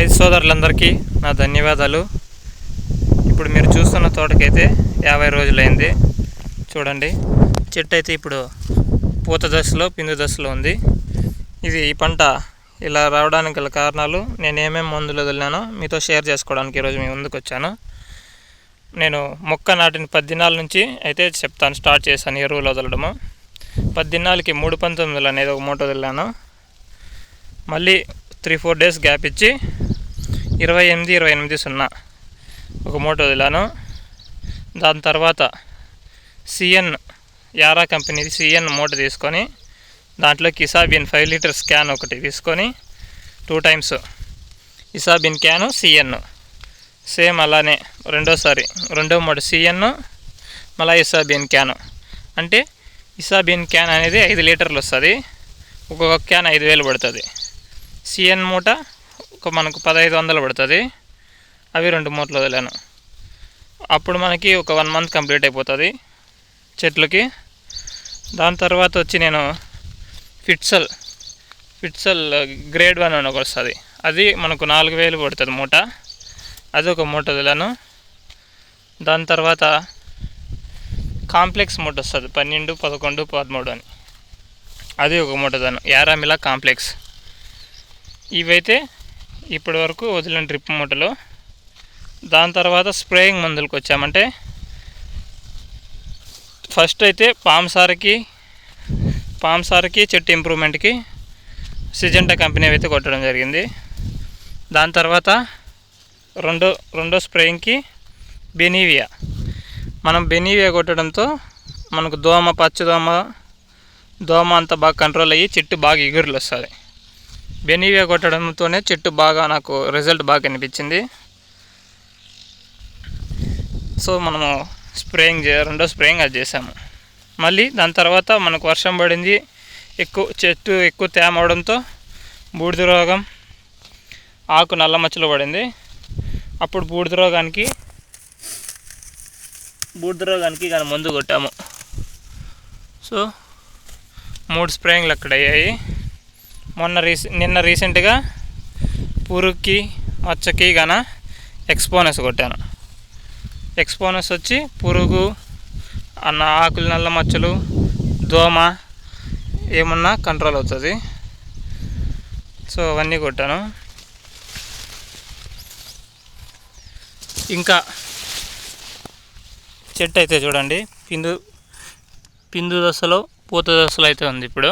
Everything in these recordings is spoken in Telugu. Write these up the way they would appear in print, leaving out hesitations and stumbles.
రైతు సోదరులందరికీ నా ధన్యవాదాలు. ఇప్పుడు మీరు చూస్తున్న తోటకైతే 50 రోజులైంది. చూడండి, చెట్టు అయితే ఇప్పుడు పూత దశలో, పిందు దశలో ఉంది. ఈ పంట ఇలా రావడానికి గల కారణాలు నేను ఏమేమి మందులు వదిలినానో మీతో షేర్ చేసుకోవడానికి ఈరోజు మీ ముందుకు వచ్చాను. నేను మొక్క నాటిన 10 దినాల నుంచి అయితే చెప్తాను, స్టార్ట్ చేశాను ఎరువులు వదలడము. 10 దినాలకి 319 అనేది ఒక మూట వదిలినాను. మళ్ళీ 3-4 డేస్ గ్యాప్ ఇచ్చి 28-28-0 ఒక మూట వదిలాను. దాని తర్వాత సిఎన్ యారా కంపెనీది సిఎన్ మూట తీసుకొని దాంట్లోకి ఇసాబిన్ 5 లీటర్స్ క్యాన్ ఒకటి తీసుకొని 2 టైమ్స్ ఇసాబిన్ క్యాను సిఎన్ సేమ్ అలానే రెండో మూట సిఎన్ మళ్ళీ ఇసాబిన్ క్యాను. అంటే ఇసాబిన్ క్యాన్ అనేది 5 లీటర్లు వస్తుంది. ఒక్కొక్క క్యాన్ 5,000 పడుతుంది. సిఎన్ మూట మనకు 1,500 పడుతుంది. అవి 2 మూటలు వదిలాను. అప్పుడు మనకి ఒక 1 మంత్ కంప్లీట్ అయిపోతుంది చెట్లకి. దాని తర్వాత వచ్చి నేను ఫిట్సల్ గ్రేడ్ 1 అని ఒకటి వస్తుంది. అది మనకు 4,000 పడుతుంది మూట. అది ఒక మూట వదిలాను. దాని తర్వాత కాంప్లెక్స్ మూట వస్తుంది 12, 11, 13 అని. అది ఒక మూట వదిలాను. యారామిలా కాంప్లెక్స్. ఇవైతే ఇప్పటి వరకు వదిలిన డ్రిప్ మూటలు. దాని తర్వాత స్ప్రేయింగ్ మందులకు వచ్చామంటే ఫస్ట్ అయితే పామ్సార్కి చెట్టు ఇంప్రూవ్మెంట్కి సిజెంటా కంపెనీ అయితే కొట్టడం జరిగింది. దాని తర్వాత రెండో స్ప్రేయింగ్కి బెనీవియా. మనం బెనీవియా కొట్టడంతో మనకు దోమ అంతా బాగా కంట్రోల్ అయ్యి చెట్టు బాగా ఎగురులు వస్తుంది. బెనీవియా కొట్టడంతోనే చెట్టు బాగా నాకు రిజల్ట్ బాగా అనిపించింది. సో మనము రెండో స్ప్రేయింగ్ అది చేసాము. మళ్ళీ దాని తర్వాత మనకు వర్షం పడింది, చెట్టు ఎక్కువ తేమ అవడంతో బూడిద రోగం, ఆకు నల్ల మచ్చలు పడింది. అప్పుడు బూడిద రోగానికి కానీ మందు కొట్టాము. సో 3 స్ప్రేయింగ్లు అక్కడ అయ్యాయి. నిన్న రీసెంట్గా పురుగుకి మచ్చకి గాన ఎక్స్పోనస్ కొట్టాను. ఎక్స్పోనస్ వచ్చి పురుగు ఆకులు నల్ల మచ్చలు, దోమ ఏమన్నా కంట్రోల్ అవుతుంది. సో అవన్నీ కొట్టాను. ఇంకా చెట్టు అయితే చూడండి, పిందు దశలో, పూత దశలో అయితే ఉంది. ఇప్పుడు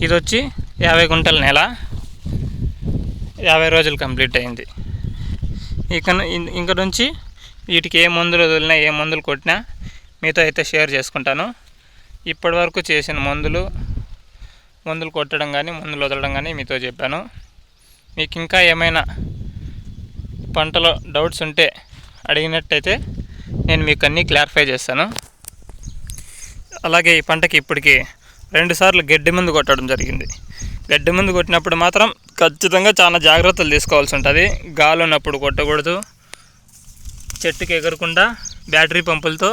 ఇది వచ్చి 50 గుంటల నేల, 50 రోజులు కంప్లీట్ అయింది. ఇంక నుంచి వీటికి ఏ మందులు వదిలినా, ఏ మందులు కొట్టినా మీతో అయితే షేర్ చేసుకుంటాను. ఇప్పటి వరకు చేసిన మందులు కొట్టడం కానీ, మందులు వదలడం కానీ మీతో చెప్పాను. మీకు ఇంకా ఏమైనా పంటలో డౌట్స్ ఉంటే అడిగినట్టయితే నేను మీకు అన్నీ క్లారిఫై చేస్తాను. అలాగే ఈ పంటకి ఇప్పటికి 2 సార్లు గడ్డి మందు కొట్టడం జరిగింది. గడ్డి మందు కొట్టినప్పుడు మాత్రం ఖచ్చితంగా చాలా జాగ్రత్తలు తీసుకోవాల్సి ఉంటుంది. గాలి ఉన్నప్పుడు కొట్టకూడదు. చెట్టుకి ఎగరకుండా బ్యాటరీ పంపులతో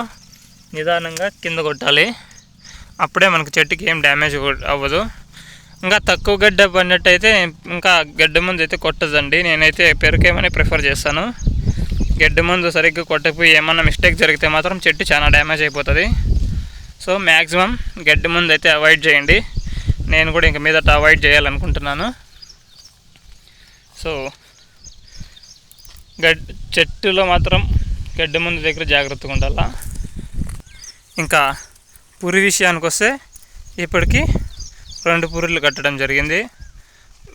నిదానంగా కింద కొట్టాలి. అప్పుడే మనకు చెట్టుకి ఏం డ్యామేజ్ అవ్వదు. ఇంకా తక్కువ గడ్డ పడినట్టయితే ఇంకా గడ్డి మందు అయితే కొట్టదండి. నేనైతే పెరుకేమని ప్రిఫర్ చేస్తాను. గడ్డి మందు సరిగ్గా కొట్టకపోయి ఏమన్నా మిస్టేక్ జరిగితే మాత్రం చెట్టు చాలా డ్యామేజ్ అయిపోతుంది. సో మ్యాక్సిమం గడ్డి మందు అయితే అవాయిడ్ చేయండి. నేను కూడా ఇంక మీదట అవాయిడ్ చేయాలనుకుంటున్నాను. సో చెట్టులో మాత్రం గడ్డి మందు దగ్గర జాగ్రత్తగా ఉండాలా. ఇంకా పురి విషయానికి వస్తే ఇప్పటికి 2 పురులు కట్టడం జరిగింది.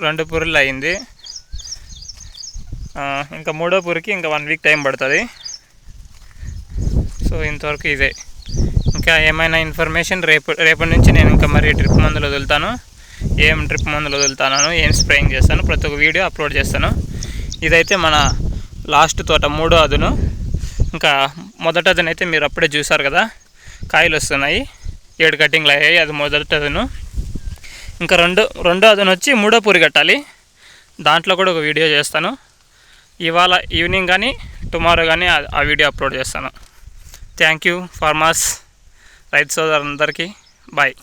2 పురులు అయింది. ఇంకా 3వ పురికి ఇంకా 1 వీక్ టైం పడుతుంది. సో ఇంతవరకు ఇదే. ఇంకా ఏమైనా ఇన్ఫర్మేషన్ రేపటి నుంచి నేను ఇంకా మరి డ్రిప్ మందులు వదులుతాను, ఏం డ్రిప్ మందులు వదులుతాను, ఏం స్ప్రేయింగ్ చేస్తాను, ప్రతి ఒక్క వీడియో అప్లోడ్ చేస్తాను. ఇదైతే మన లాస్ట్ తోట 3వ అదును. ఇంకా మొదటి అదును అయితే మీరు అప్పుడే చూసారు కదా, కాయలు వస్తున్నాయి, 7 కటింగ్లు అయ్యాయి. అది మొదటి అదును. ఇంకా రెండో అదును వచ్చి 3వ పూరి కట్టాలి. దాంట్లో కూడా ఒక వీడియో చేస్తాను. ఇవాళ ఈవినింగ్ కానీ టుమారో కానీ ఆ వీడియో అప్లోడ్ చేస్తాను. థ్యాంక్ యూ ఫార్మర్స్, రైతు సోదరులందరికీ బాయ్.